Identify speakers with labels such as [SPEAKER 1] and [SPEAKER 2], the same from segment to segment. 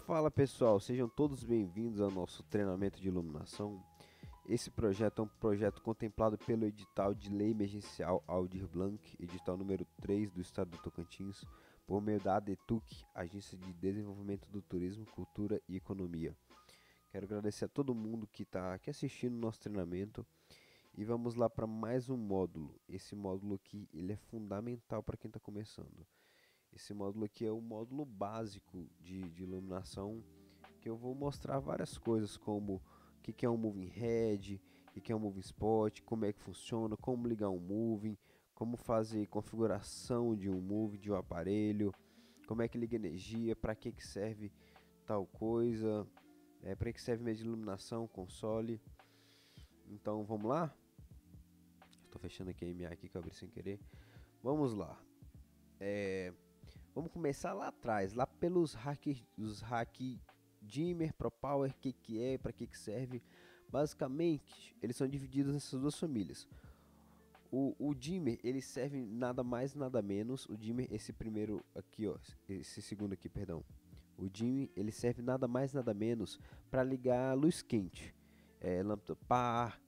[SPEAKER 1] Fala pessoal, sejam todos bem-vindos ao nosso treinamento de iluminação. Esse projeto é um projeto contemplado pelo edital de lei emergencial Aldir Blanc, edital número 3 do estado do Tocantins, por meio da ADETUC, Agência de Desenvolvimento do Turismo, Cultura e Economia. Quero agradecer a todo mundo que está aqui assistindo o nosso treinamento e vamos lá para mais um módulo. Esse módulo aqui ele é fundamental para quem está começando. Esse módulo aqui é o módulo básico de iluminação, que eu vou mostrar várias coisas como o que é um moving head, o que é um moving spot, como é que funciona, como ligar um moving, como fazer configuração de um moving de um aparelho, como é que liga energia, para que serve tal coisa, para que serve meio de iluminação, console. Então vamos lá? Estou fechando aqui a MA aqui que eu abri sem querer. Vamos lá. Vamos começar lá atrás, lá pelos hack dimmer, ProPower, que é, para que serve. Basicamente, eles são divididos nessas duas famílias. O dimmer, ele serve nada mais nada menos. O dimmer, esse primeiro aqui, ó, esse segundo aqui, perdão. O dimmer, ele serve nada mais nada menos para ligar luz quente, lâmpada par,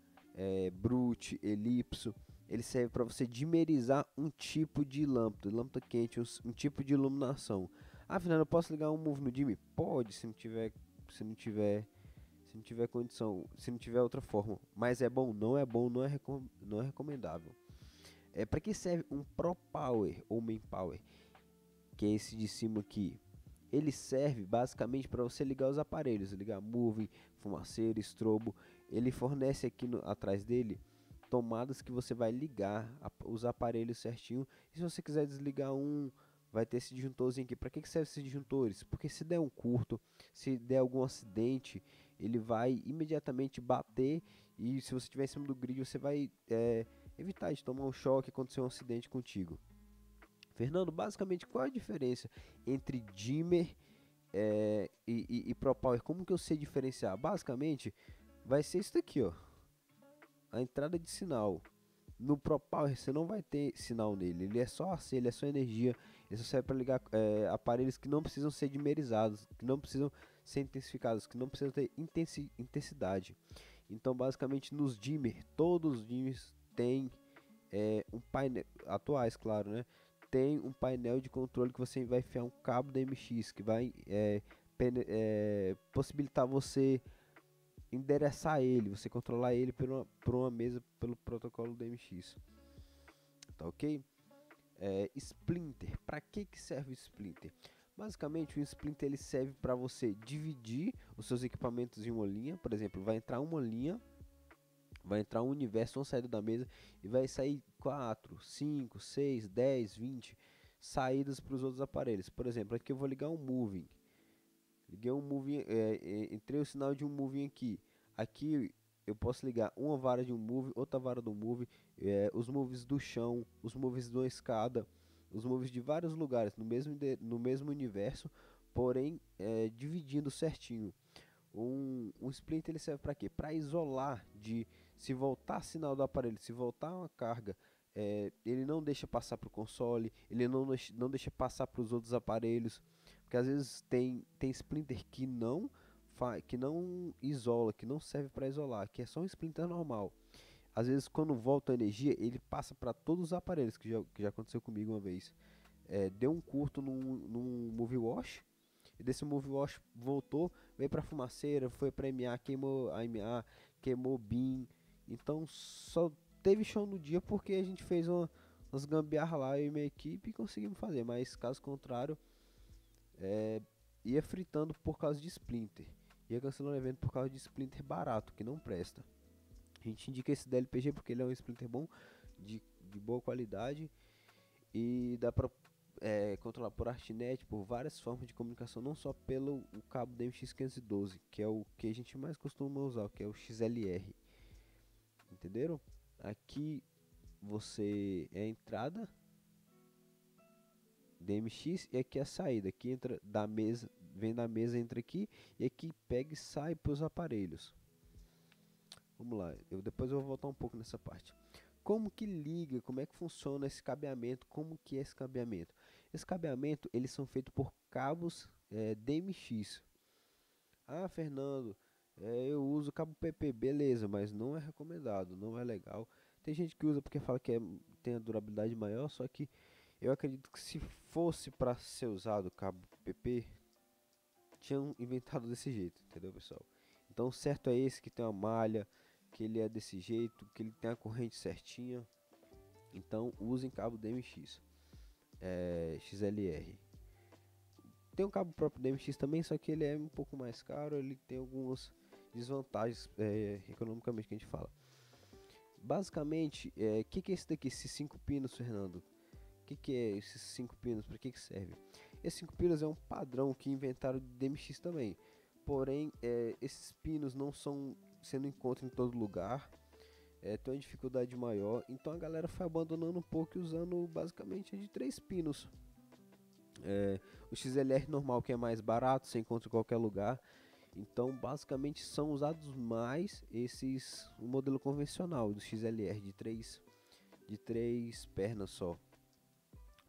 [SPEAKER 1] brute, elipso. Ele serve para você dimerizar um tipo de lâmpada quente, um tipo de iluminação. Afinal, eu posso ligar um move no dimmer? Pode, se não tiver condição, se não tiver outra forma. Mas é bom, não é bom, não é recomendável. Para que serve um Pro Power ou Main Power? Que é esse de cima aqui. Ele serve basicamente para você ligar os aparelhos, ligar moving, fumaceira, estrobo. Ele fornece aqui atrás dele tomadas que você vai ligar os aparelhos certinho. E se você quiser desligar um, vai ter esse disjuntorzinho aqui. Para que serve esses disjuntores? Porque se der um curto, se der algum acidente, ele vai imediatamente bater. E se você estiver em cima do grid, você vai evitar de tomar um choque, acontecer um acidente contigo. Fernando, basicamente qual é a diferença entre dimmer e Pro Power? Como que eu sei diferenciar? Basicamente vai ser isso daqui, ó, a entrada de sinal. No Pro Power você não vai ter sinal nele, ele é só AC, ele é só energia, ele só serve para ligar aparelhos que não precisam ser dimerizados, que não precisam ser intensificados, que não precisam ter intensidade. Então basicamente nos dimmer, todos os dimmers têm um painel, atuais claro, né? Tem um painel de controle que você vai enfiar um cabo da MX que vai possibilitar você endereçar ele, você controlar ele por uma mesa pelo protocolo da MX. Tá ok? Splinter, para que serve o Splinter? Basicamente o Splinter ele serve para você dividir os seus equipamentos em uma linha. Por exemplo, vai entrar uma linha, vai entrar um universo, uma saída da mesa e vai sair 4, 5, 6, 10, 20 saídas para os outros aparelhos. Por exemplo, aqui eu vou ligar um moving. Liguei um moving, entrei o sinal de um moving aqui. Aqui eu posso ligar uma vara de um moving, outra vara do moving, os moves do chão, os moves de uma escada, os moves de vários lugares no mesmo universo, porém dividindo certinho. Um splinter ele serve para quê? Para isolar de se voltar sinal do aparelho, se voltar uma carga, ele não deixa passar para o console, ele não deixa passar para os outros aparelhos, porque às vezes tem splinter que não isola, que não serve para isolar, que é só um splinter normal. Às vezes quando volta a energia, ele passa para todos os aparelhos, que já aconteceu comigo uma vez. Deu um curto num Movie Wash, e desse Movie Wash voltou, veio pra fumaceira, foi pra MA, queimou a MA, queimou o BIM. Então só teve show no dia porque a gente fez umas gambiarra lá, eu e minha equipe, e conseguimos fazer. Mas caso contrário, ia fritando por causa de Splinter. Ia cancelando o evento por causa de Splinter barato, que não presta. A gente indica esse DLPG porque ele é um Splinter bom, de boa qualidade. E dá pra controlar por Artnet, por várias formas de comunicação, não só pelo o cabo DMX512, que é o que a gente mais costuma usar, que é o XLR. Entenderam? Aqui você é a entrada DMX e aqui é a saída. Aqui entra da mesa, vem da mesa, entra aqui e aqui pega e sai para os aparelhos. Vamos lá, depois eu vou voltar um pouco nessa parte. Como que liga, como é que funciona esse cabeamento, como que é esse cabeamento? Esse cabeamento, eles são feitos por cabos DMX. Ah, Fernando, eu uso cabo PP, beleza, mas não é recomendado, não é legal. Tem gente que usa porque fala que tem a durabilidade maior, só que eu acredito que se fosse para ser usado cabo PP, tinham inventado desse jeito, entendeu, pessoal? Então, o certo é esse que tem uma malha, que ele é desse jeito, que ele tem a corrente certinha. Então, usem cabo DMX, XLR. Tem um cabo próprio DMX também, só que ele é um pouco mais caro, ele tem algumas desvantagens economicamente que a gente fala. Basicamente, que é esse daqui, esses 5 pinos, Fernando? Que é esses 5 pinos? Para que serve? Esses 5 pinos é um padrão que inventaram de DMX também. Porém, esses pinos não são sendo encontrado em todo lugar. Tem uma dificuldade maior. Então a galera foi abandonando um pouco e usando basicamente de 3 pinos. O XLR normal, que é mais barato, você encontra em qualquer lugar. Então basicamente são usados mais o modelo convencional do XLR de três pernas só.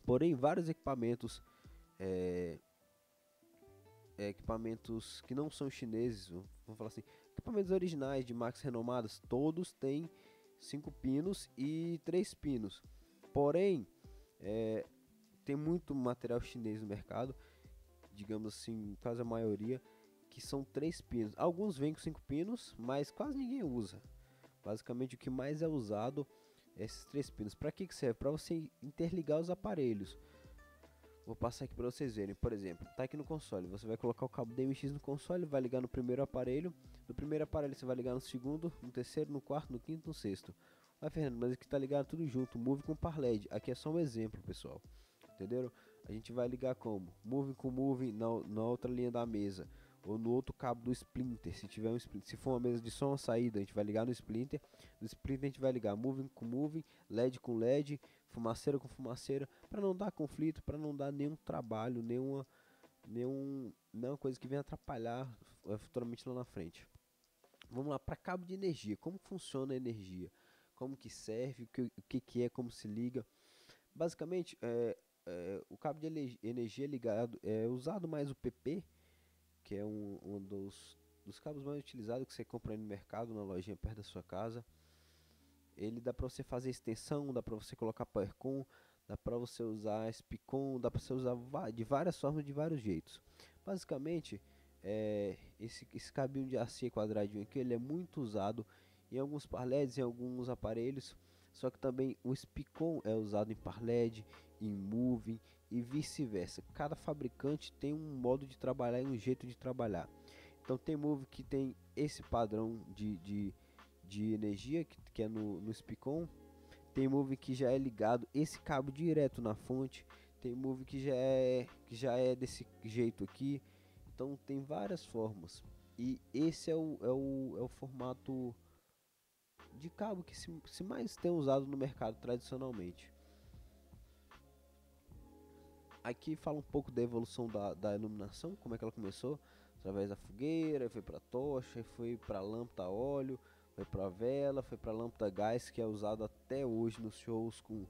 [SPEAKER 1] Porém, vários equipamentos que não são chineses, vamos falar assim, equipamentos originais de marcas renomadas, todos têm 5 pinos e 3 pinos. Porém, tem muito material chinês no mercado, digamos assim, quase a maioria, que são 3 pinos. Alguns vêm com 5 pinos, mas quase ninguém usa. Basicamente, o que mais é usado é esses 3 pinos. Para que serve? Para você interligar os aparelhos. Vou passar aqui para vocês verem. Por exemplo, tá aqui no console. Você vai colocar o cabo DMX no console, vai ligar no primeiro aparelho. Do primeiro aparelho você vai ligar no segundo, no terceiro, no quarto, no quinto, no sexto. Ah, Fernando, mas aqui tá ligado tudo junto. Move com par LED. Aqui é só um exemplo, pessoal. Entenderam? A gente vai ligar como? Move com move na outra linha da mesa. Ou no outro cabo do splinter. Se tiver um splinter. Se for uma mesa de som, a saída, a gente vai ligar no splinter. No splinter a gente vai ligar moving com moving, LED com LED, fumaceira com fumaceira, para não dar conflito, para não dar nenhum trabalho, nenhuma coisa que venha atrapalhar futuramente lá na frente. Vamos lá, para cabo de energia. Como funciona a energia? Como que serve? O que é? Como se liga? Basicamente, o cabo de energia ligado é usado mais o PP, que é um dos cabos mais utilizados que você compra aí no mercado, na lojinha perto da sua casa. Ele dá para você fazer extensão, dá para você colocar PowerCon, dá para você usar SPCon, dá para você usar de várias formas, de vários jeitos. Basicamente, esse cabinho de AC quadradinho aqui, ele é muito usado em alguns par LEDs, em alguns aparelhos. Só que também o SPCon é usado em par LED, em Moving e vice-versa. Cada fabricante tem um modo de trabalhar e um jeito de trabalhar. Então tem Moving que tem esse padrão de energia que é no SPCon. Tem Moving que já é ligado esse cabo direto na fonte. Tem Moving que já é desse jeito aqui. Então tem várias formas. E esse é o formato de cabo que se mais tem usado no mercado tradicionalmente. Aqui fala um pouco da evolução da iluminação, como é que ela começou, através da fogueira, foi para tocha, foi para lâmpada a óleo, foi para vela, foi para lâmpada a gás, que é usado até hoje nos shows com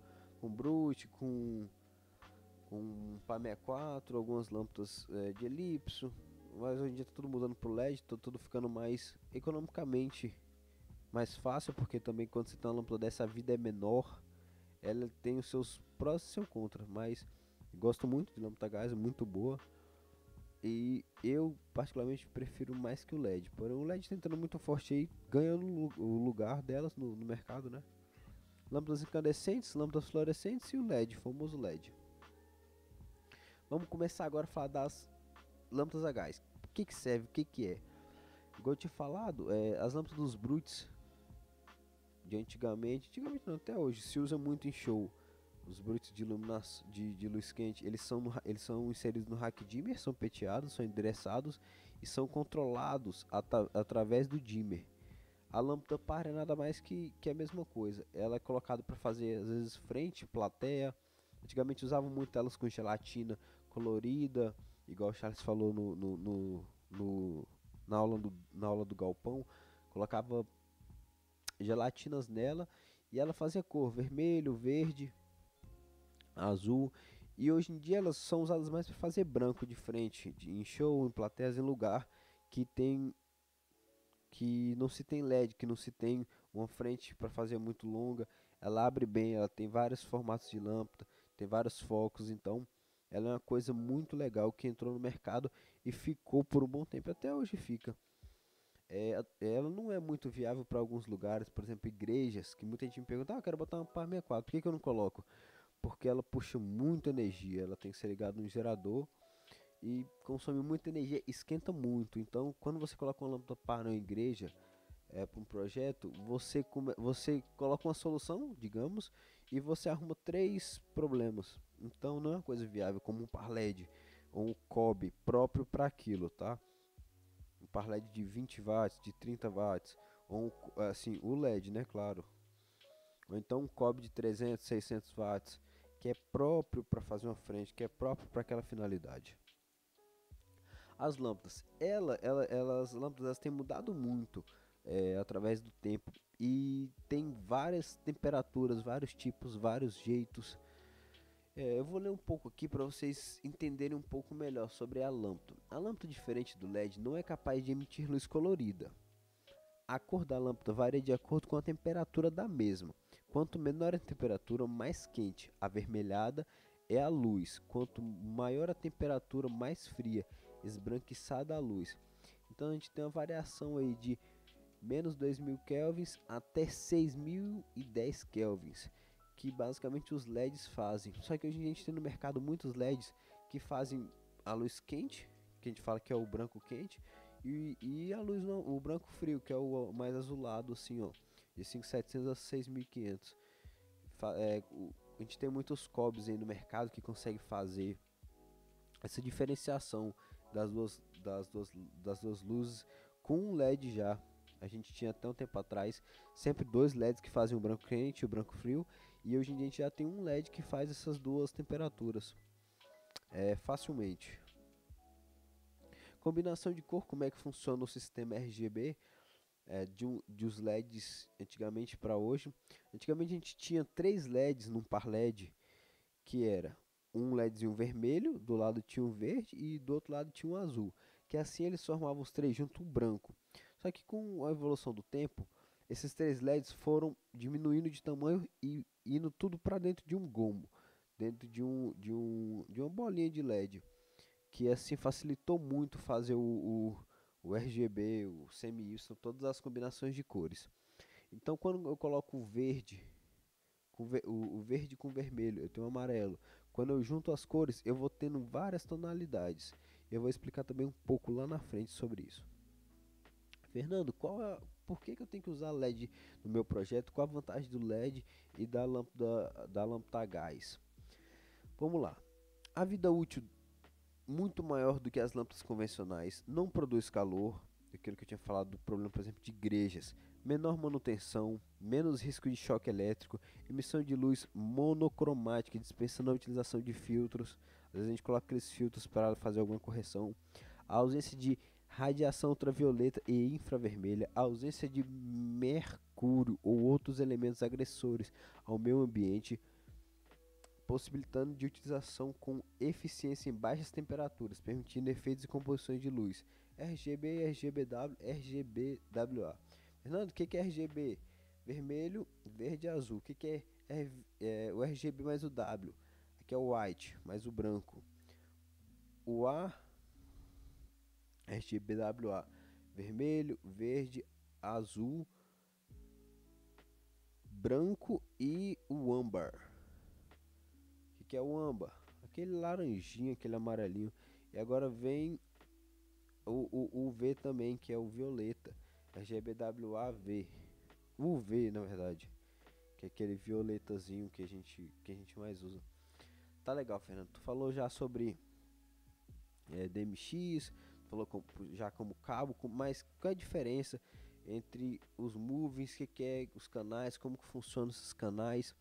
[SPEAKER 1] Brute, com Pá 64, algumas lâmpadas de elipso. Mas hoje em dia tá tudo mudando pro LED, tá tudo ficando mais economicamente mais fácil, porque também quando você tem uma lâmpada dessa, a vida é menor, ela tem os seus prós e seus contras, mas gosto muito de lâmpada a gás, é muito boa. E eu particularmente prefiro mais que o LED. Porém o LED tá entrando muito forte aí, ganhando o lugar delas no mercado, né? Lâmpadas incandescentes, lâmpadas fluorescentes e o LED, o famoso LED. Vamos começar agora a falar das lâmpadas a gás. O que serve, o que é? Igual eu tinha falado, as lâmpadas dos Brutes de antigamente não, até hoje, se usa muito em show. Os Brutes de iluminação, de luz quente, eles são inseridos no rack dimmer, são peteados, são endereçados e são controlados através do dimmer. A lâmpada par é nada mais que a mesma coisa. Ela é colocada para fazer às vezes frente, plateia. Antigamente usavam muito elas com gelatina colorida, igual o Charles falou na aula do galpão. Colocava gelatinas nela e ela fazia cor vermelho, verde, azul. E hoje em dia elas são usadas mais para fazer branco de frente, em show, em plateias, em lugar que tem que não se tem LED, que não se tem uma frente para fazer muito longa. Ela abre bem, ela tem vários formatos de lâmpada, tem vários focos, então ela é uma coisa muito legal que entrou no mercado e ficou por um bom tempo, até hoje fica. Ela não é muito viável para alguns lugares, por exemplo, igrejas, que muita gente me pergunta, eu quero botar uma par 64, por que eu não coloco? Porque ela puxa muita energia, ela tem que ser ligada no gerador e consome muita energia, esquenta muito. Então, quando você coloca uma lâmpada par na igreja, para um projeto, você coloca uma solução, digamos, e você arruma três problemas. Então, não é uma coisa viável como um par LED ou um cob próprio para aquilo, tá? Um par LED de 20 watts, de 30 watts, ou assim, o LED, né, claro. Ou então um cob de 300, 600 watts, que é próprio para fazer uma frente, que é próprio para aquela finalidade. As lâmpadas, as lâmpadas elas têm mudado muito através do tempo e tem várias temperaturas, vários tipos, vários jeitos. Eu vou ler um pouco aqui para vocês entenderem um pouco melhor sobre a lâmpada. A lâmpada, diferente do LED, não é capaz de emitir luz colorida. A cor da lâmpada varia de acordo com a temperatura da mesma. Quanto menor a temperatura, mais quente. Avermelhada é a luz. Quanto maior a temperatura, mais fria, esbranquiçada a luz. Então a gente tem uma variação aí de menos 2000 kelvins até 6010 kelvins, que basicamente os LEDs fazem. Só que hoje a gente tem no mercado muitos LEDs que fazem a luz quente, que a gente fala que é o branco quente, e a luz não, o branco frio, que é o mais azulado, assim, ó, de 5700 a 6500. A gente tem muitos cobs aí no mercado que consegue fazer essa diferenciação das duas luzes com um LED já. A gente tinha até um tempo atrás sempre dois LEDs que fazem o branco quente e o branco frio, e hoje em dia a gente já tem um LED que faz essas duas temperaturas facilmente. Combinação de cor, como é que funciona o sistema RGB de os LEDs antigamente para hoje? Antigamente a gente tinha três LEDs num par LED, que era um LEDzinho vermelho, do lado tinha um verde e do outro lado tinha um azul, que assim eles formavam os três junto um branco. Só que com a evolução do tempo, esses três LEDs foram diminuindo de tamanho e indo tudo para dentro de um gomo, dentro de uma bolinha de LED, que assim facilitou muito fazer o RGB, o CMY, todas as combinações de cores. Então quando eu coloco o verde o verde com vermelho, eu tenho o amarelo. Quando eu junto as cores, eu vou tendo várias tonalidades. Eu vou explicar também um pouco lá na frente sobre isso. Fernando, por que eu tenho que usar LED no meu projeto? Qual a vantagem do LED e da lâmpada a gás? Vamos lá. A vida útil muito maior do que as lâmpadas convencionais, não produz calor, aquilo que eu tinha falado do problema, por exemplo, de igrejas, menor manutenção, menos risco de choque elétrico, emissão de luz monocromática, dispensando a utilização de filtros, às vezes a gente coloca aqueles filtros para fazer alguma correção, a ausência de radiação ultravioleta e infravermelha, a ausência de mercúrio ou outros elementos agressores ao meio ambiente, possibilitando de utilização com eficiência em baixas temperaturas, permitindo efeitos e composições de luz. RGB, RGBW, RGBWA. Fernando, o que é RGB? Vermelho, verde e azul. O que é o RGB mais o W? Aqui é o white mais o branco. O A, RGBWA, vermelho, verde, azul, branco e o âmbar. Que é o âmbar, aquele laranjinho, aquele amarelinho. E agora vem o V também, que é o violeta, RGBWAV, o V na verdade, que é aquele violetazinho que a gente mais usa. Tá legal, Fernando. Tu falou já sobre DMX, falou já como cabo, mas qual é a diferença entre os movings, que é os canais, como que funcionam esses canais?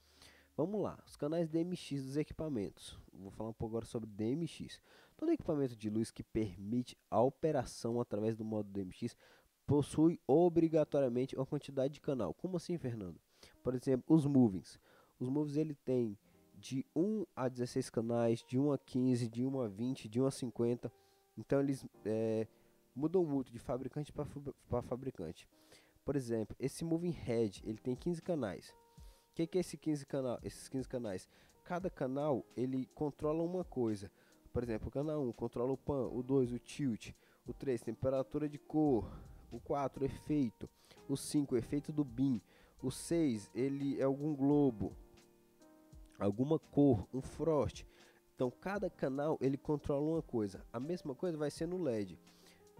[SPEAKER 1] Vamos lá, os canais DMX dos equipamentos. Vou falar um pouco agora sobre DMX. Todo equipamento de luz que permite a operação através do modo DMX possui obrigatoriamente uma quantidade de canal. Como assim, Fernando? Por exemplo, os movings. Os movings ele tem de 1 a 16 canais, de 1 a 15, de 1 a 20, de 1 a 50. Então eles mudam muito de fabricante para fabricante. Por exemplo, esse Moving Head, ele tem 15 canais. O que é esses 15 canais? Cada canal, ele controla uma coisa. Por exemplo, o canal 1 controla o pan, o 2 o tilt, o 3 temperatura de cor, o 4 efeito, o 5 efeito do beam, o 6 ele é algum globo, alguma cor, um frost. Então cada canal ele controla uma coisa. A mesma coisa vai ser no LED.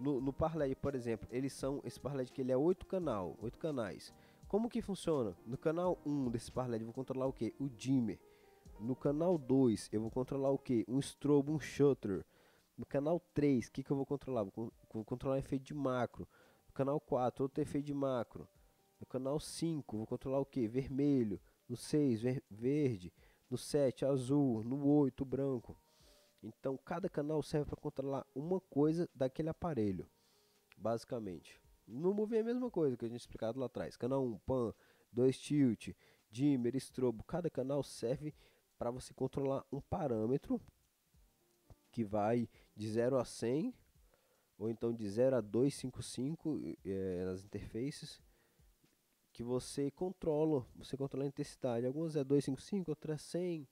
[SPEAKER 1] No par LED, por exemplo, esse par LED que ele é 8 canais. Como que funciona? No canal 1 desse par LED eu vou controlar o que? O dimmer. No canal 2 eu vou controlar o que? Um strobe, um shutter. No canal 3, o que eu vou controlar? Vou controlar efeito de macro. No canal 4, outro efeito de macro. No canal 5, vou controlar o que? Vermelho. No 6, verde. No 7, azul. No 8, branco. Então, cada canal serve para controlar uma coisa daquele aparelho, basicamente. No Movie é a mesma coisa que a gente explicado lá atrás. Canal 1, pan, 2 tilt, dimmer, strobo. Cada canal serve para você controlar um parâmetro que vai de 0 a 100, ou então de 0 a 255 nas interfaces, que você controla a intensidade. Algumas é 255, outras é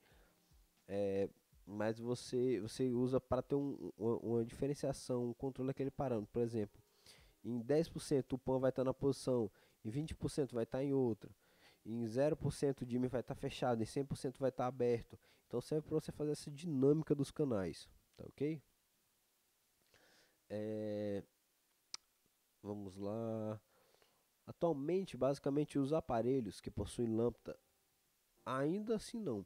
[SPEAKER 1] 100, mas você usa para ter uma diferenciação, um controle daquele parâmetro. Por exemplo, em 10% o pan vai estar na posição, em 20% vai estar em outra, em 0% o dimmer vai estar fechado, em 100% vai estar aberto. Então serve para você fazer essa dinâmica dos canais, tá ok? Vamos lá. Atualmente, basicamente, os aparelhos que possuem lâmpada, ainda assim não.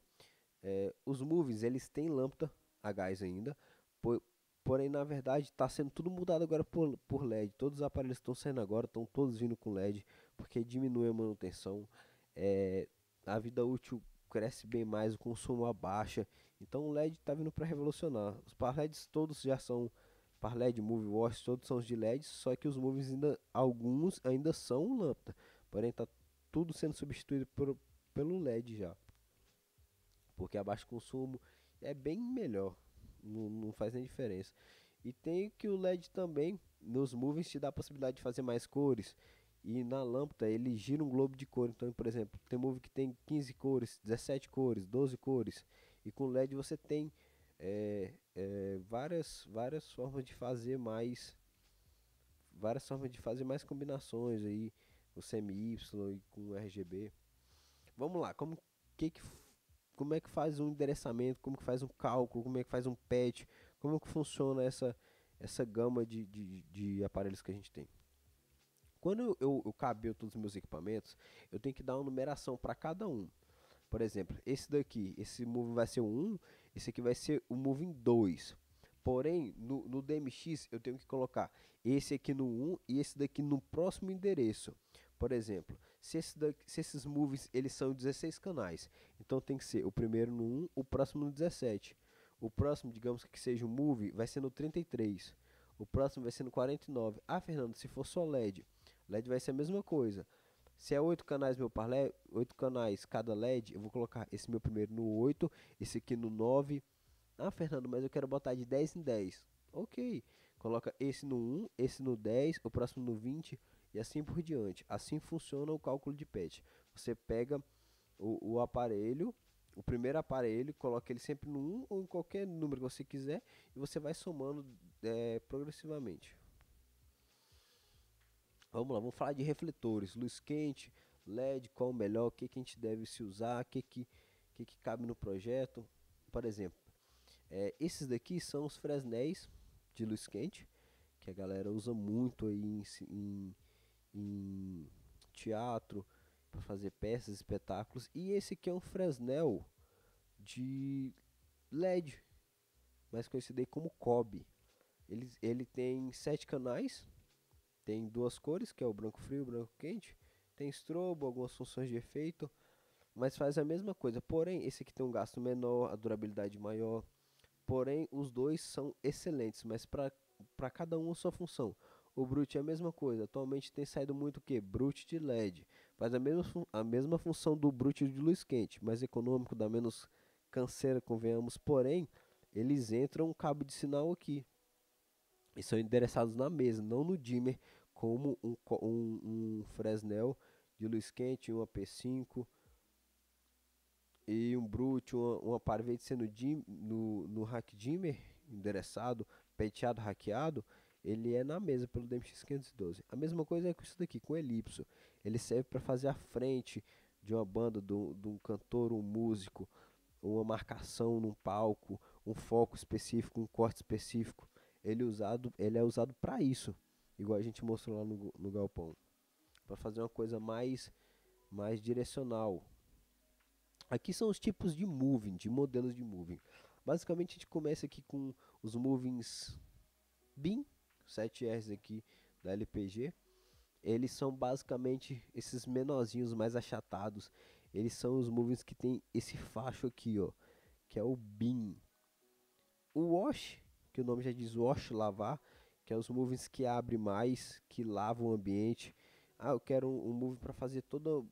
[SPEAKER 1] Os movies, eles têm lâmpada a gás ainda, porém, na verdade, está sendo tudo mudado agora por LED. Todos os aparelhos que estão saindo agora estão todos vindo com LED, porque diminui a manutenção, a vida útil cresce bem mais, o consumo abaixa. Então, o LED está vindo para revolucionar. Os par LEDs todos já são par LED, Movie Watch, todos são de LED, só que os movies ainda, alguns ainda são lâmpada, porém está tudo sendo substituído pelo LED já, porque a baixo consumo é bem melhor, não faz nem diferença. E tem que o LED também, nos movies, te dá a possibilidade de fazer mais cores. E na lâmpada ele gira um globo de cor. Então, por exemplo, tem movie que tem 15 cores, 17 cores, 12 cores. E com LED você tem várias formas de fazer mais combinações aí, o semi-Y e com RGB. Vamos lá, que que como é que faz um endereçamento, como que faz um cálculo, como é que faz um patch, como que funciona essa gama de aparelhos que a gente tem. Quando eu cabelo todos os meus equipamentos, eu tenho que dar uma numeração para cada um. Por exemplo, esse daqui, esse Moving vai ser o 1, esse aqui vai ser o Moving 2. Porém, no DMX eu tenho que colocar esse aqui no 1 e esse daqui no próximo endereço. Por exemplo, se esses movies eles são 16 canais, então tem que ser o primeiro no 1, o próximo no 17. O próximo, digamos que seja o movie, vai ser no 33. O próximo vai ser no 49. Ah, Fernando, se for só LED, LED vai ser a mesma coisa. Se é 8 canais meu par LED, 8 canais cada LED, eu vou colocar esse meu primeiro no 8, esse aqui no 9. Ah, Fernando, mas eu quero botar de 10 em 10. Ok, coloca esse no 1, esse no 10, o próximo no 20 e assim por diante. Assim funciona o cálculo de patch. Você pega o aparelho, o primeiro aparelho, coloca ele sempre no 1 ou em qualquer número que você quiser e você vai somando progressivamente. Vamos lá, vamos falar de refletores, luz quente, LED, qual o melhor, o que, que a gente deve se usar, o que cabe no projeto. Por exemplo, esses daqui são os Fresnéis de luz quente, que a galera usa muito aí em teatro, para fazer peças, espetáculos. E esse aqui é um Fresnel de LED, mais conhecido aí como Cobb. Ele tem 7 canais, tem duas cores, que é o branco frio e o branco quente. Tem strobo, algumas funções de efeito, mas faz a mesma coisa. Porém, esse aqui tem um gasto menor, a durabilidade maior. Porém, os dois são excelentes, mas para cada um a sua função. O Brute é a mesma coisa. Atualmente tem saído muito o que? Brute de LED. Faz a mesma função do Brute de luz quente, mais econômico, dá menos canseira, convenhamos. Porém, eles entram um cabo de sinal aqui. e são endereçados na mesa, não no dimmer, como um Fresnel de luz quente, uma P5 e um Brute, uma Parvati sendo no hack dimmer endereçado, penteado, hackeado, ele é na mesa pelo DMX-512. A mesma coisa é com isso daqui, com o Elipso. Ele serve para fazer a frente de uma banda, de um cantor, um músico, uma marcação num palco, um foco específico, um corte específico. Ele é usado para isso, igual a gente mostrou lá no galpão, para fazer uma coisa mais direcional. Aqui são os tipos de moving, de modelos de moving. Basicamente a gente começa aqui com os movings BIM, 7Rs aqui da LPG. Eles são basicamente esses menorzinhos mais achatados. Eles são os movings que tem esse facho aqui, ó, que é o BIM. O wash, que o nome já diz wash, lavar, que é os movings que abre mais, que lava o ambiente. Ah, eu quero um move para fazer todo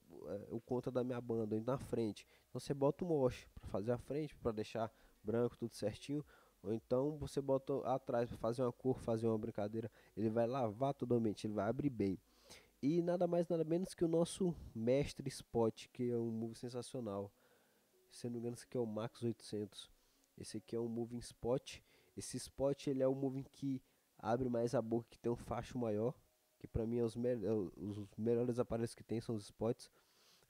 [SPEAKER 1] o conta da minha banda na frente. Então você bota um wash para fazer a frente, para deixar branco tudo certinho. Ou então você bota atrás para fazer uma cor, fazer uma brincadeira. Ele vai lavar todo o ambiente, ele vai abrir bem. E nada mais nada menos que o nosso mestre Spot, que é um move sensacional. Se não me engano, esse aqui é o Max 800. Esse aqui é um moving spot. Esse spot ele é o moving que abre mais a boca, que tem um facho maior. Que pra mim é os melhores aparelhos que tem são os spots.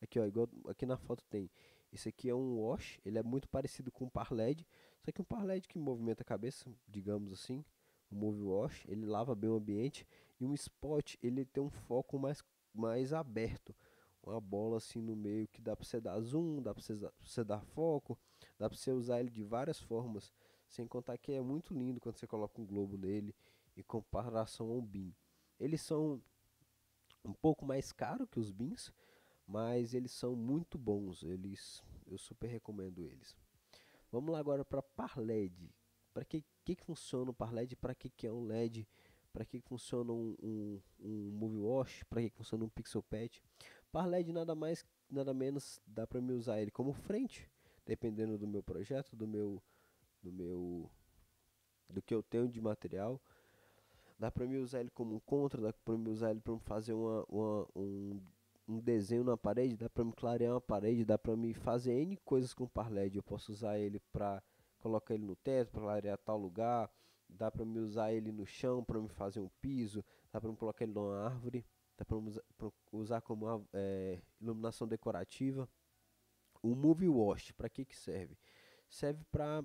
[SPEAKER 1] Aqui ó, igual aqui na foto tem. Esse aqui é um wash, ele é muito parecido com um par LED. Só que um par LED que movimenta a cabeça, digamos assim. O move wash, ele lava bem o ambiente. E um spot, ele tem um foco mais aberto, uma bola assim no meio que dá pra você dar zoom, dá pra você dar foco, dá pra você usar ele de várias formas, sem contar que é muito lindo quando você coloca um globo nele em comparação ao BIM. Eles são um pouco mais caros que os BIMs, mas eles são muito bons, eu super recomendo eles. Vamos lá agora para par LED. Para que funciona o par LED? Para que é um LED? Para que funciona um Movie Wash? Para que funciona um Pixel Patch? Par LED nada mais, nada menos dá para me usar ele como frente, dependendo do meu projeto, do meu, do que eu tenho de material. Dá para me usar ele como um contra, dá para me usar ele para fazer um desenho na parede, dá para me clarear uma parede, dá para me fazer N coisas com par LED. Eu posso usar ele para colocar ele no teto, para clarear tal lugar, dá para me usar ele no chão para me fazer um piso, dá para me colocar ele numa árvore, dá para usar como iluminação decorativa. O Movie Wash, para que serve? Serve para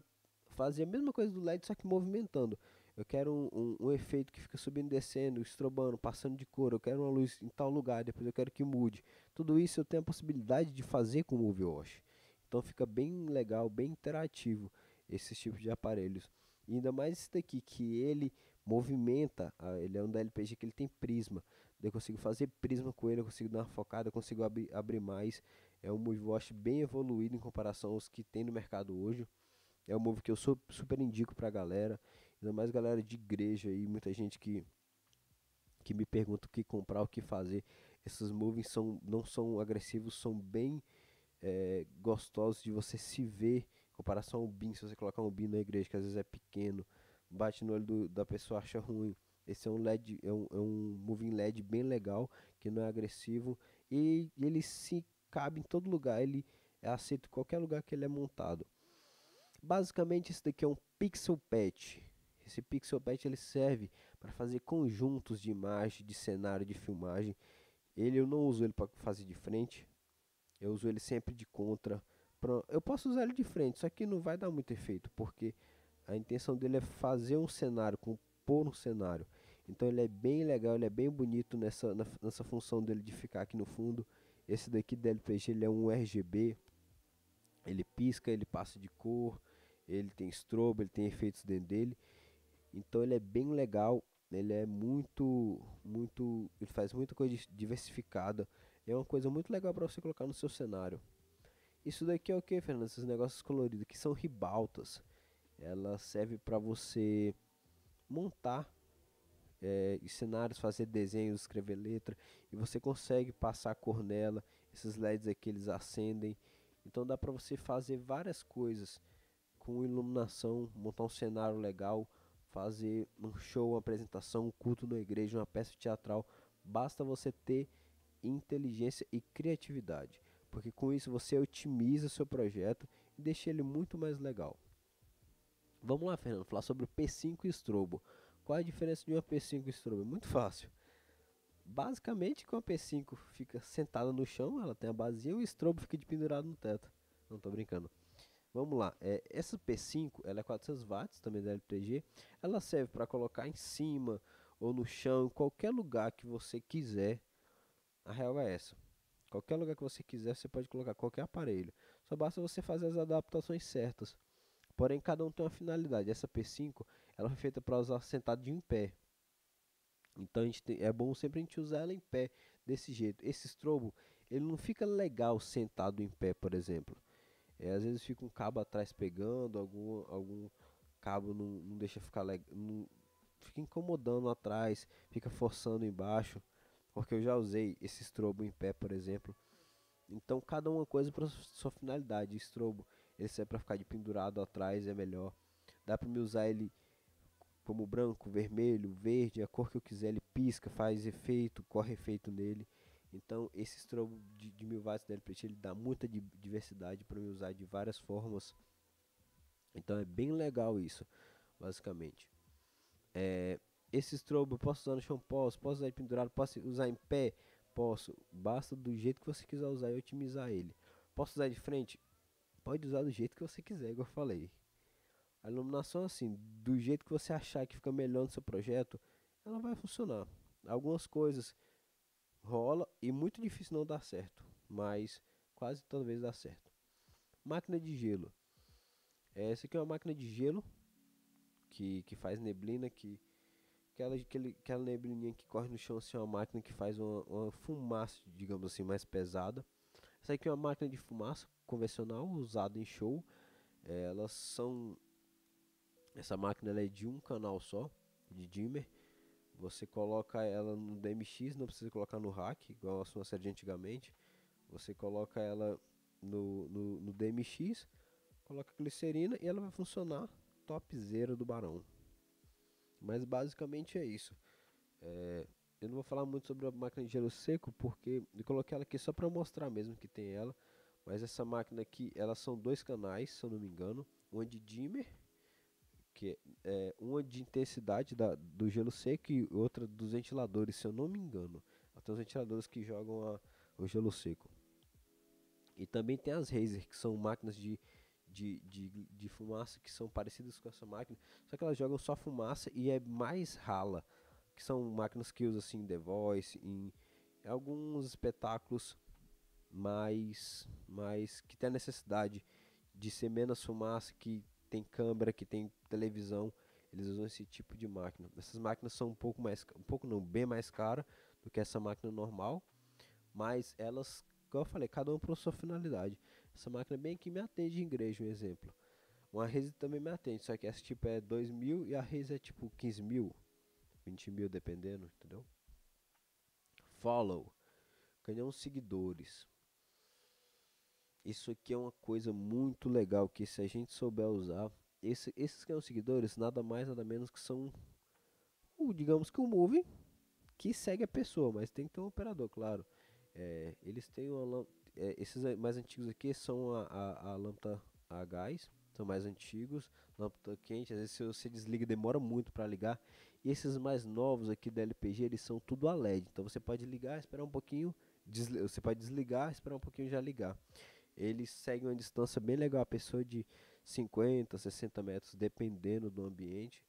[SPEAKER 1] fazer a mesma coisa do LED, só que movimentando. Eu quero um efeito que fica subindo e descendo, estrobando, passando de cor. Eu quero uma luz em tal lugar, depois eu quero que mude. Tudo isso eu tenho a possibilidade de fazer com o Movie Wash. Então fica bem legal, bem interativo esses tipos de aparelhos. E ainda mais esse daqui, que ele movimenta, ele é um da LPG que ele tem prisma. Eu consigo fazer prisma com ele, eu consigo dar uma focada, eu consigo abrir mais. É um Movie Wash bem evoluído em comparação aos que tem no mercado hoje. É um move que eu super indico pra galera. Ainda mais galera de igreja aí, muita gente que me pergunta o que comprar, o que fazer. Esses moves não são agressivos, são bem gostosos de você se ver. Em comparação ao BIM, se você colocar um BIM na igreja, que às vezes é pequeno, bate no olho da pessoa, acha ruim. Esse é um LED, é um moving LED bem legal, que não é agressivo e ele se cabe em todo lugar, ele é aceito em qualquer lugar que ele é montado. Basicamente, isso daqui é um pixel patch. Esse pixel patch ele serve para fazer conjuntos de imagem, de cenário, de filmagem. Eu não uso ele para fazer de frente, eu uso ele sempre de contra. Eu posso usar ele de frente, só que não vai dar muito efeito, porque a intenção dele é fazer um cenário, compor um cenário. Então ele é bem legal, ele é bem bonito nessa função dele de ficar aqui no fundo. Esse daqui da LPG ele é um RGB, ele pisca, ele passa de cor, ele tem strobo, ele tem efeitos dentro dele. Então ele é bem legal, ele é ele faz muita coisa diversificada. É uma coisa muito legal para você colocar no seu cenário. Isso daqui é o que, Fernando? Esses negócios coloridos que são ribaltas. Ela serve para você montar cenários, fazer desenhos, escrever letra, e você consegue passar a cor nela. Esses LEDs aqui eles acendem, então dá para você fazer várias coisas com iluminação, montar um cenário legal, fazer um show, uma apresentação, um culto na igreja, uma peça teatral. Basta você ter inteligência e criatividade, porque com isso você otimiza seu projeto e deixa ele muito mais legal. Vamos lá, Fernando, falar sobre o P5 e Strobo. Qual é a diferença de uma P5 e Strobo? É muito fácil. Basicamente, com a P5 fica sentada no chão, ela tem a basinha, e o Strobo fica de pendurado no teto. Não tô brincando. Vamos lá, essa P5 ela é 400 watts, também da LPG. Ela serve para colocar em cima ou no chão, em qualquer lugar que você quiser. A real é essa. Qualquer lugar que você quiser, você pode colocar qualquer aparelho. Só basta você fazer as adaptações certas. Porém, cada um tem uma finalidade. Essa P5 ela foi feita para usar sentado de em pé. Então é bom sempre a gente usar ela em pé desse jeito. Esse strobo, ele não fica legal sentado em pé, por exemplo. Às vezes fica um cabo atrás pegando, algum cabo não deixa ficar legal, fica incomodando atrás, fica forçando embaixo, porque eu já usei esse strobo em pé, por exemplo. Então cada uma coisa para sua finalidade. Strobo, ele serve para ficar de pendurado atrás, é melhor. Dá para me usar ele como branco, vermelho, verde, a cor que eu quiser, ele pisca, faz efeito, corre efeito nele. Então esse strobo de 1000 watts da LPT ele dá muita diversidade para me usar de várias formas. Então é bem legal isso, basicamente. Esse strobo eu posso usar no chão, posso usar ele pendurado, posso usar em pé, posso. Basta do jeito que você quiser usar e otimizar ele. Posso usar de frente? Pode usar do jeito que você quiser, igual eu falei. A iluminação, assim, do jeito que você achar que fica melhor no seu projeto, ela vai funcionar. Algumas coisas rola e muito difícil não dar certo, mas quase toda vez dá certo. Máquina de gelo. Essa aqui é uma máquina de gelo que faz neblina, aquela neblininha que corre no chão, assim, é uma máquina que faz uma fumaça, digamos assim, mais pesada. Essa aqui é uma máquina de fumaça convencional, usada em show. Elas são Essa máquina ela é de um canal só, de dimmer. Você coloca ela no DMX, não precisa colocar no rack, igual a sua série de antigamente. Você coloca ela no DMX, coloca glicerina e ela vai funcionar topzera do Barão. Mas basicamente é isso. Eu não vou falar muito sobre a máquina de gelo seco, porque eu coloquei ela aqui só para mostrar mesmo que tem ela. Mas essa máquina aqui, elas são dois canais, se eu não me engano. Uma de dimmer, que uma de intensidade do gelo seco e outra dos ventiladores, se eu não me engano. Até os ventiladores que jogam o gelo seco. E também tem as Razer, que são máquinas de fumaça que são parecidas com essa máquina, só que elas jogam só fumaça e é mais rala, que são máquinas que usam assim The Voice, em alguns espetáculos mais que tem a necessidade de ser menos fumaça, que tem câmera, que tem televisão, eles usam esse tipo de máquina. Essas máquinas são um pouco não, bem mais caras do que essa máquina normal, mas elas, como eu falei, cada uma para sua finalidade. Essa máquina bem que me atende em igreja, um exemplo. Uma Razer também me atende, só que essa tipo é 2.000 e a Razer é tipo 15.000, 20.000 dependendo, entendeu? Follow, ganhar uns seguidores. Isso aqui é uma coisa muito legal que se a gente souber usar, esses que são seguidores, nada mais nada menos que são, digamos que um movie que segue a pessoa, mas tem que ter um operador, claro. Eles têm esses mais antigos aqui são a lâmpada a gás, são mais antigos, lâmpada quente, às vezes se você desliga demora muito para ligar. E esses mais novos aqui da LPG, eles são tudo a LED, então você pode ligar, esperar um pouquinho, você pode desligar, esperar um pouquinho e já ligar. Eles seguem uma distância bem legal, a pessoa de 50, 60 metros, dependendo do ambiente.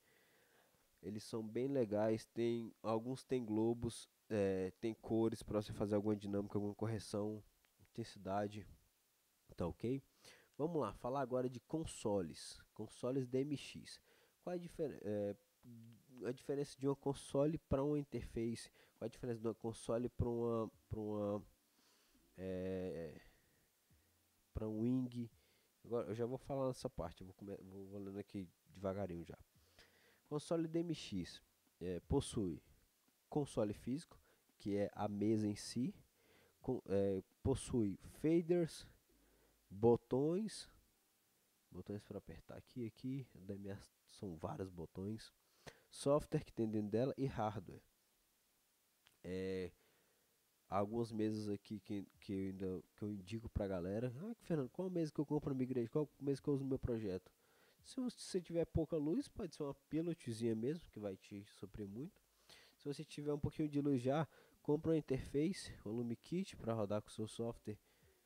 [SPEAKER 1] Eles são bem legais, alguns tem globos, tem cores para você fazer alguma dinâmica, alguma correção, intensidade, tá ok? Vamos lá, falar agora de consoles DMX. Qual é a diferença de uma console para uma interface? Qual é a diferença de uma console para um wing? Agora eu já vou falar nessa parte, vou lendo aqui devagarinho já. Console DMX possui console físico, que é a mesa em si, possui faders, botões para apertar aqui, são vários botões, software que tem dentro dela e hardware. É, há algumas mesas aqui que eu indico pra galera. Ah, Fernando, qual mesa que eu compro na minha igreja? Qual mesa que eu uso no meu projeto? Se você tiver pouca luz, pode ser uma pilotzinha mesmo, que vai te suprir muito. Se você tiver um pouquinho de luz já, compra uma interface, um LumiKit para rodar com o seu software.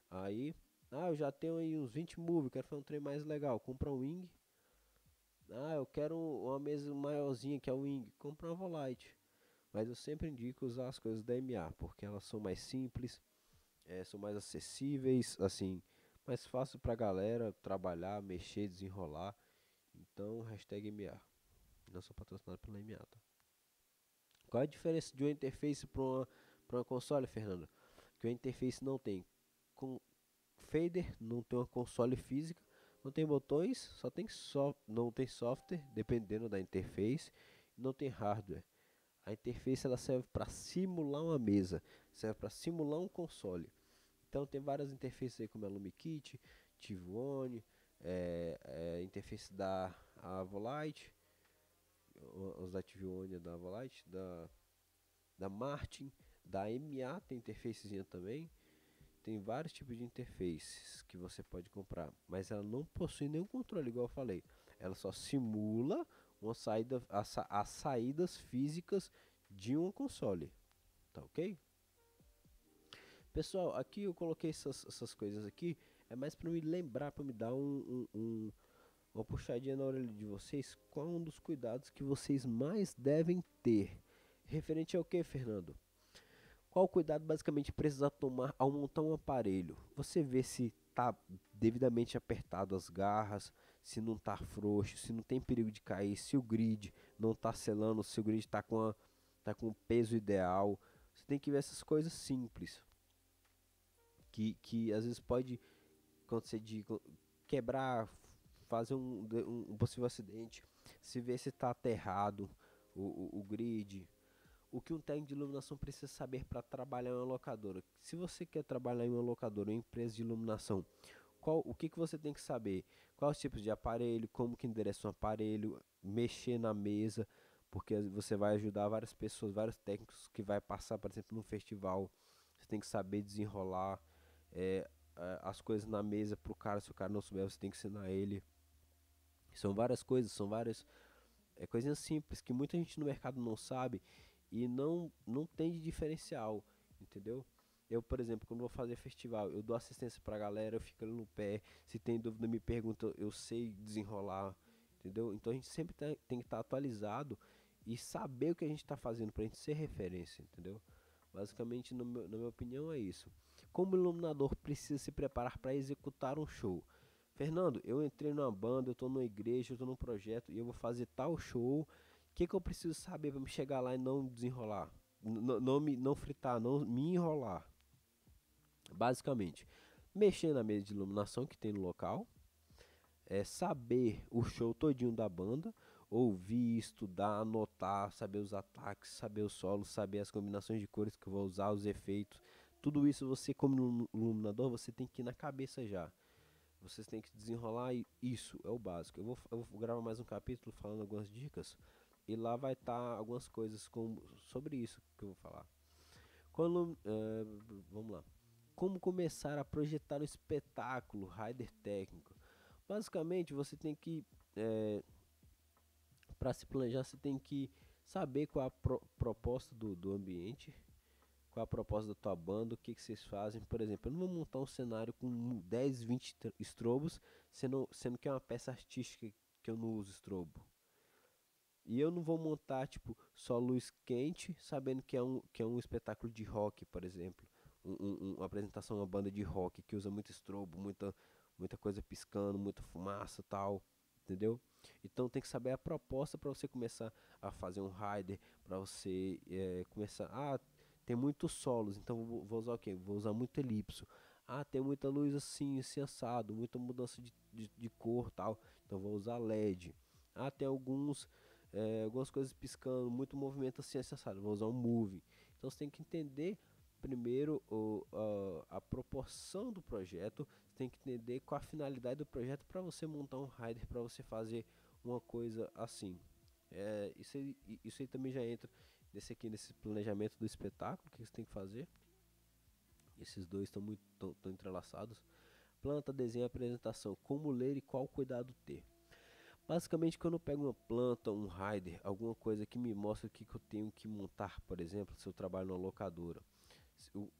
[SPEAKER 1] Aí, eu já tenho aí uns 20 move, quero fazer um trem mais legal. Compra um Wing. Eu quero uma mesa maiorzinha que é o Wing. Compra uma Volite. Mas eu sempre indico usar as coisas da MA, porque elas são mais simples, são mais acessíveis, assim, mais fácil pra galera trabalhar, mexer, desenrolar. Então, hashtag MA. Não sou patrocinado pela MA, tá? Qual é a diferença de uma interface para uma console, Fernando? Que uma interface não tem com fader, não tem uma console física, não tem botões, não tem software, dependendo da interface, não tem hardware. A interface ela serve para simular uma mesa, serve para simular um console. Então tem várias interfaces aí como a LumiKit, Tivone, interface da Avolite, os da Tivone da Avolite, da Martin, da MA tem interfacezinha também. Tem vários tipos de interfaces que você pode comprar, mas ela não possui nenhum controle, igual eu falei. Ela só simula uma saída, as saídas físicas de um console, tá ok? Pessoal, aqui eu coloquei essas coisas aqui, é mais para me lembrar, para me dar uma puxadinha na orelha de vocês, qual é um dos cuidados que vocês mais devem ter. Referente ao que, Fernando? Qual cuidado basicamente precisa tomar ao montar um aparelho? Você vê se está devidamente apertado as garras, se não está frouxo, se não tem perigo de cair, se o grid não está selando, se o grid tá com o peso ideal. Você tem que ver essas coisas simples, que às vezes pode acontecer de quebrar, fazer um possível acidente. Se vê se está aterrado o grid, o que um técnico de iluminação precisa saber para trabalhar em uma locadora. Se você quer trabalhar em uma locadora, em uma empresa de iluminação, o que você tem que saber? Quais os tipos de aparelho, como que endereça um aparelho, mexer na mesa, porque você vai ajudar várias pessoas, vários técnicos que vai passar, por exemplo, num festival. Você tem que saber desenrolar as coisas na mesa para o cara. Se o cara não souber, você tem que ensinar ele. São várias coisas, são várias coisinhas simples que muita gente no mercado não sabe e não tem de diferencial, entendeu? Eu, por exemplo, quando vou fazer festival, eu dou assistência pra galera, eu fico ali no pé, se tem dúvida me pergunta, eu sei desenrolar, entendeu? Então a gente sempre tem que estar atualizado e saber o que a gente está fazendo pra gente ser referência, entendeu? Basicamente, na minha opinião, é isso. Como o iluminador precisa se preparar para executar um show? Fernando, eu entrei numa banda, eu tô numa igreja, eu tô num projeto e eu vou fazer tal show. O que eu preciso saber para me chegar lá e não desenrolar? Não fritar, não me enrolar. Basicamente, mexer na mesa de iluminação que tem no local, saber o show todinho da banda, ouvir, estudar, anotar, saber os ataques, saber os solos, saber as combinações de cores que eu vou usar, os efeitos. Tudo isso você como iluminador, você tem que ir na cabeça já. Vocês têm que desenrolar e isso é o básico. Eu vou gravar mais um capítulo falando algumas dicas e lá vai estar algumas coisas sobre isso que eu vou falar. Vamos lá. Como começar a projetar um espetáculo rider técnico? Basicamente, você tem que, para se planejar, você tem que saber qual é a proposta do ambiente, qual é a proposta da tua banda, o que vocês fazem. Por exemplo, eu não vou montar um cenário com 10, 20 estrobos, sendo que é uma peça artística que eu não uso estrobo. E eu não vou montar, tipo, só luz quente, sabendo que é um espetáculo de rock, por exemplo. Uma apresentação, uma banda de rock que usa muito estrobo, muita coisa piscando, muita fumaça e tal, entendeu? Então tem que saber a proposta para você começar a fazer um rider, para você começar. Tem muitos solos, então vou usar o quê? Vou usar muito elipso. Tem muita luz assim assado, muita mudança de cor tal, então vou usar LED. Tem algumas coisas piscando, muito movimento assim assado, vou usar um move. Então você tem que entender primeiro a proporção do projeto, você tem que entender qual a finalidade do projeto para você montar um rider, para você fazer uma coisa assim. Isso aí também já entra nesse planejamento do espetáculo que você tem que fazer. Esses dois estão muito tão entrelaçados. Planta, desenho e apresentação. Como ler e qual cuidado ter. Basicamente, quando eu pego uma planta, um rider, alguma coisa que me mostra o que eu tenho que montar, por exemplo, se eu trabalho numa locadora.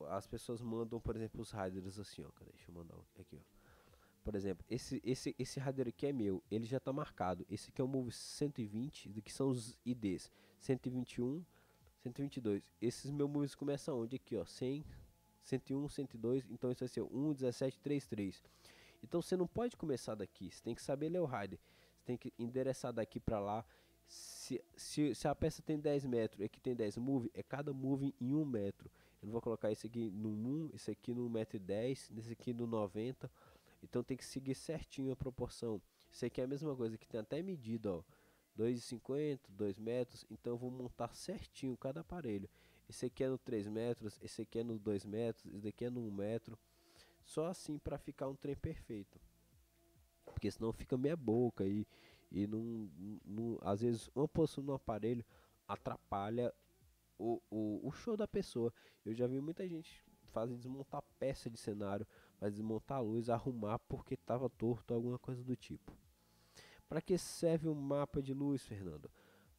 [SPEAKER 1] As pessoas mandam, por exemplo, os riders assim, ó. Deixa eu mandar aqui, ó. Por exemplo, esse rider aqui é meu, ele já está marcado. Esse aqui é o Move 120, que são os IDs. 121, 122. Esses meus moves começam onde? Aqui, ó. 100, 101, 102. Então isso vai ser 1, 17, 33. Então você não pode começar daqui. Você tem que saber ler o rider. Você tem que endereçar daqui para lá. Se a peça tem 10 metros e aqui tem 10 move, é cada move em 1 metro. Eu não vou colocar esse aqui no 1, esse aqui no 1,10 m, esse aqui no 90. Então tem que seguir certinho a proporção. Isso aqui é a mesma coisa, que tem até medida, ó. 2,50, 2 metros. Então eu vou montar certinho cada aparelho. Esse aqui é no 3 metros, esse aqui é no 2 metros, esse daqui é no 1 metro. Só assim para ficar um trem perfeito. Porque senão fica meia boca e às vezes uma posição no aparelho atrapalha o show da pessoa. Eu já vi muita gente fazer desmontar peça de cenário, mas desmontar a luz, arrumar porque estava torto, alguma coisa do tipo. Para que serve um mapa de luz, Fernando?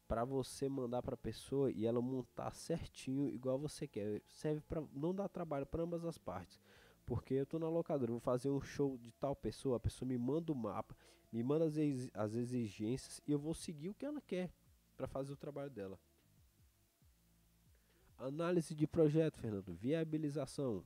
[SPEAKER 1] Para você mandar para a pessoa e ela montar certinho igual você quer. Serve para não dar trabalho para ambas as partes. Porque eu tô na locadora, vou fazer um show de tal pessoa, a pessoa me manda o mapa, me manda as exigências e eu vou seguir o que ela quer para fazer o trabalho dela. Análise de projeto, Fernando, viabilização.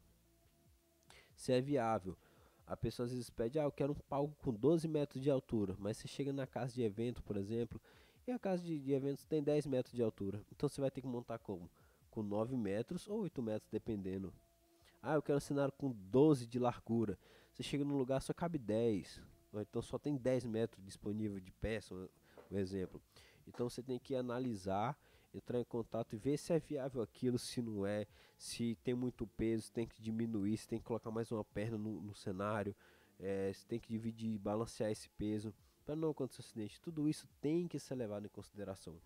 [SPEAKER 1] Se é viável. A pessoa às vezes pede, eu quero um palco com 12 metros de altura, mas você chega na casa de evento, por exemplo, e a casa de eventos tem 10 metros de altura. Então você vai ter que montar como? Com 9 metros ou 8 metros, dependendo. Eu quero um cenário com 12 de largura. Você chega no lugar, só cabe 10. Ou então só tem 10 metros disponível de peça, um exemplo. Então você tem que analisar, entrar em contato e ver se é viável aquilo, se não é, se tem muito peso, se tem que diminuir, se tem que colocar mais uma perna no cenário, se tem que dividir, balancear esse peso, para não acontecer acidente. Tudo isso tem que ser levado em consideração.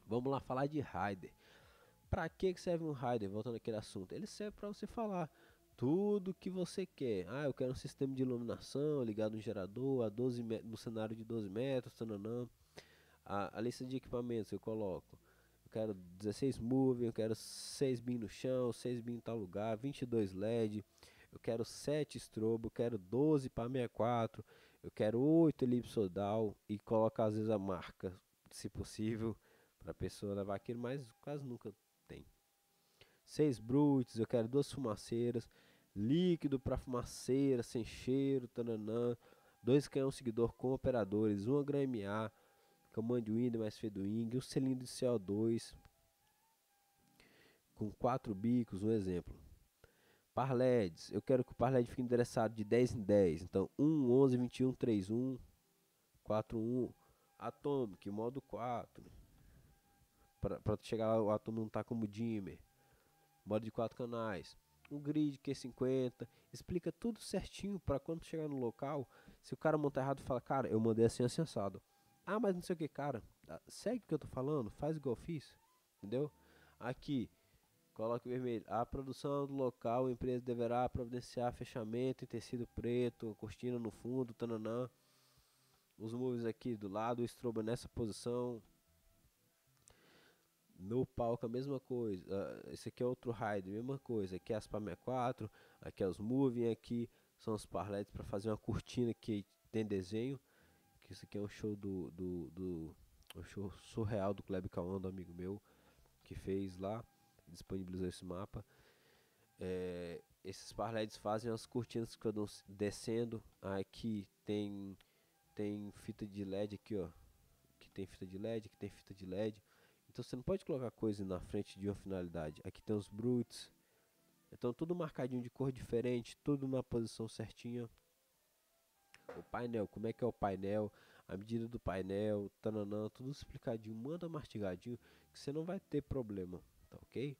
[SPEAKER 1] Vamos lá falar de rider. Para que serve um rider? Voltando àquele assunto, ele serve para você falar tudo que você quer. Eu quero um sistema de iluminação ligado no gerador a 12 no cenário de 12 metros, tananã. A lista de equipamentos eu coloco. Eu quero 16 moving, eu quero 6 bin no chão, 6 bin em tal lugar, 22 LED, eu quero 7 strobo, eu quero 12 para 64, eu quero 8 elipsodal e coloco às vezes a marca, se possível, para a pessoa levar aquilo, mas quase nunca tem. 6 brutes, eu quero 2 fumaceiras, líquido para fumaceira, sem cheiro, tananã, 2 canhão seguidor com operadores, 1 HMA, Command Window mais Fedwing, um cilindro de CO2 com 4 bicos, um exemplo. Par LEDs, eu quero que o par LED fique endereçado de 10 em 10, então 1, 11, 21, 31, 41, Atomic, modo 4, para chegar lá o Atomic não tá como dimmer, modo de 4 canais, um grid Q50, explica tudo certinho para quando chegar no local, se o cara montar errado, fala, cara, eu mandei assim assado. Mas não sei o que, cara, segue o que eu tô falando, faz igual eu fiz, entendeu? Aqui, coloque vermelho, a produção do local, a empresa deverá providenciar fechamento em tecido preto, cortina no fundo, tananã. Os moves aqui do lado, o strobo nessa posição. No palco a mesma coisa, esse aqui é outro rider, mesma coisa, aqui é as PAM 64, aqui é os moving, aqui são os parletes para fazer uma cortina que tem desenho, que isso aqui é um show um show surreal do Kleber Cauã, do amigo meu, que fez lá, disponibilizou esse mapa. Esses parletes fazem as cortinas que vão descendo, aqui tem fita de LED aqui, ó, que tem fita de LED, que tem fita de LED. Então você não pode colocar coisa na frente de uma finalidade. Aqui tem os brutes. Então tudo marcadinho de cor diferente, tudo na posição certinha. O painel, como é que é o painel, a medida do painel, tananã, tudo explicadinho, manda mastigadinho, que você não vai ter problema, tá ok?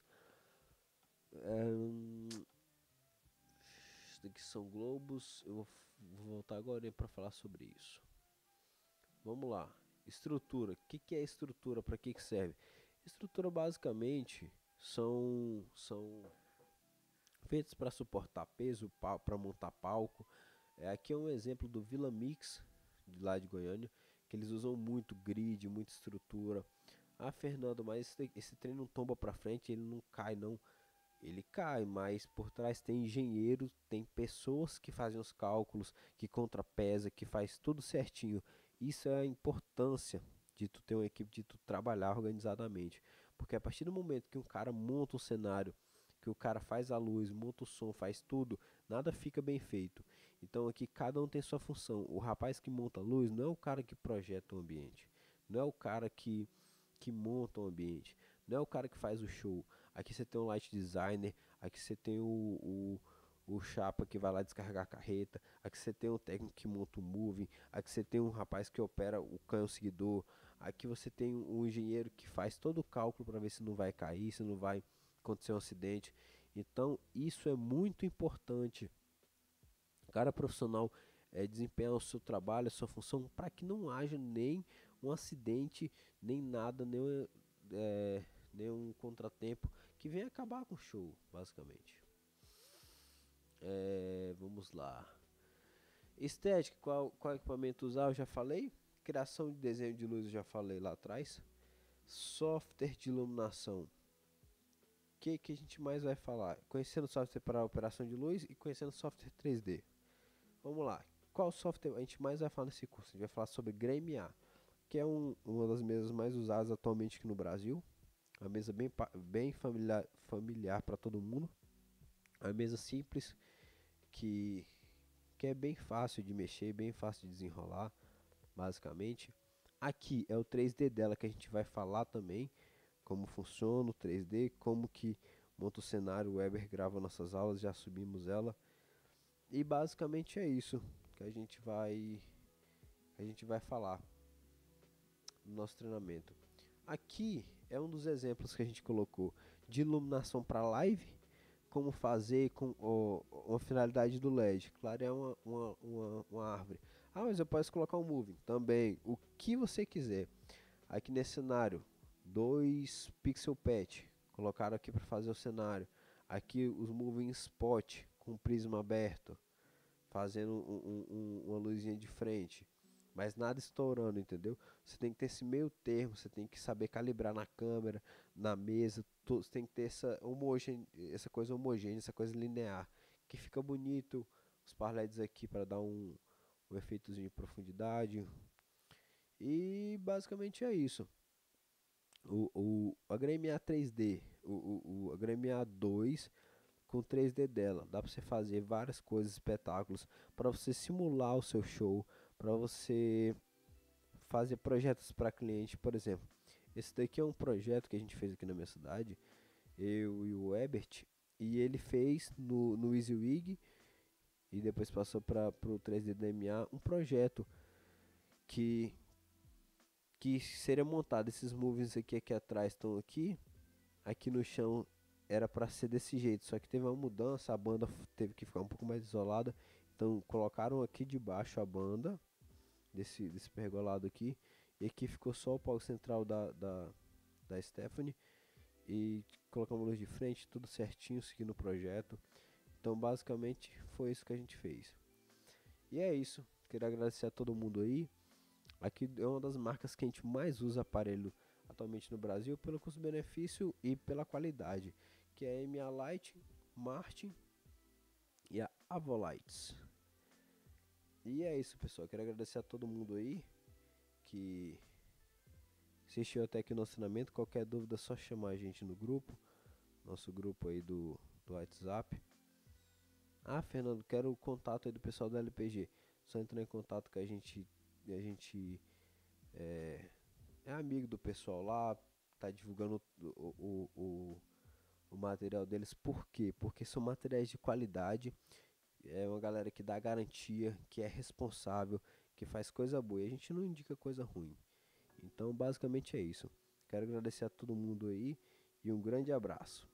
[SPEAKER 1] Isso daqui são globos, eu vou voltar agora para falar sobre isso. Vamos lá, Estrutura. O que é estrutura? Para que serve? Estrutura basicamente são feitos para suportar peso, para montar palco. Aqui é um exemplo do Vila Mix, de lá de Goiânia, que eles usam muito grid, muita estrutura. Ah, Fernando, mas esse trem não tomba para frente, ele não cai não. Ele cai, mas por trás tem engenheiros, tem pessoas que fazem os cálculos, que contrapesa, que faz tudo certinho. Isso é a importância de tu ter uma equipe, de tu trabalhar organizadamente. Porque a partir do momento que um cara monta um cenário, que o cara faz a luz, monta o som, faz tudo, nada fica bem feito. Então aqui cada um tem sua função. O rapaz que monta a luz não é o cara que projeta o ambiente, não é o cara que monta o ambiente, não é o cara que faz o show. Aqui você tem um light designer, aqui você tem o chapa que vai lá descarregar a carreta, aqui você tem um técnico que monta o moving, aqui você tem um rapaz que opera o canhão seguidor, aqui você tem um engenheiro que faz todo o cálculo para ver se não vai cair, se não vai acontecer um acidente. Então isso é muito importante. Cada profissional desempenhar o seu trabalho, a sua função, para que não haja nem um acidente, nem nada, nenhum contratempo que venha acabar com o show, basicamente. Vamos lá. Estética, qual equipamento usar, eu já falei. Criação de desenho de luz, eu já falei lá atrás. Software de iluminação. O que a gente mais vai falar? Conhecendo software para operação de luz e conhecendo software 3D. Vamos lá. Qual software a gente mais vai falar nesse curso? A gente vai falar sobre GrameA, que é uma das mesas mais usadas atualmente aqui no Brasil. Uma mesa bem familiar para todo mundo. Uma mesa simples que, que é bem fácil de mexer, bem fácil de desenrolar, basicamente. Aqui é o 3D dela que a gente vai falar também, como funciona o 3D, como que monta o cenário. O Weber grava nossas aulas, já subimos ela. E basicamente é isso que a gente vai falar no nosso treinamento. Aqui é um dos exemplos que a gente colocou de iluminação para live, como fazer com uma finalidade do LED. Claro, é uma árvore. Ah, mas eu posso colocar um moving também, o que você quiser. Aqui nesse cenário, 2 pixel patch, colocaram aqui para fazer o cenário. Aqui os moving spot com prisma aberto, fazendo uma luzinha de frente, mas nada estourando, entendeu? Você tem que ter esse meio termo, você tem que saber calibrar na câmera, na mesa, você tem que ter essa coisa homogênea, essa coisa linear, que fica bonito. Os paralelos aqui para dar um efeitozinho de profundidade. E basicamente é isso. A HDMI 3D, a HDMI 2 com 3D dela. Dá para você fazer várias coisas, espetáculos, para você simular o seu show, para você fazer projetos para cliente, por exemplo. Esse daqui é um projeto que a gente fez aqui na minha cidade, eu e o Ebert, e ele fez no EasyWig e depois passou para o 3D DMA um projeto que seria montado. Esses movies aqui atrás estão aqui no chão era para ser desse jeito, só que teve uma mudança, a banda teve que ficar um pouco mais isolada, então colocaram aqui debaixo a banda desse pergolado aqui, e aqui ficou só o palco central da Stephanie, e colocamos luz de frente, tudo certinho, seguindo o projeto. Então basicamente foi isso que a gente fez. E é isso, queria agradecer a todo mundo aí. Aqui é uma das marcas que a gente mais usa aparelho atualmente no Brasil, pelo custo-benefício e pela qualidade, que é a MA Light, Martin e a Avolites. E é isso, pessoal. Quero agradecer a todo mundo aí que assistiu até aqui no nosso treinamento. Qualquer dúvida é só chamar a gente no grupo, nosso grupo aí do WhatsApp. Ah, Fernando, quero o contato aí do pessoal do LPG. Só entrar em contato que a gente é amigo do pessoal lá, tá divulgando o material deles. Por quê? Porque são materiais de qualidade. É uma galera que dá garantia, que é responsável, que faz coisa boa. E a gente não indica coisa ruim. Então, basicamente é isso. Quero agradecer a todo mundo aí e um grande abraço.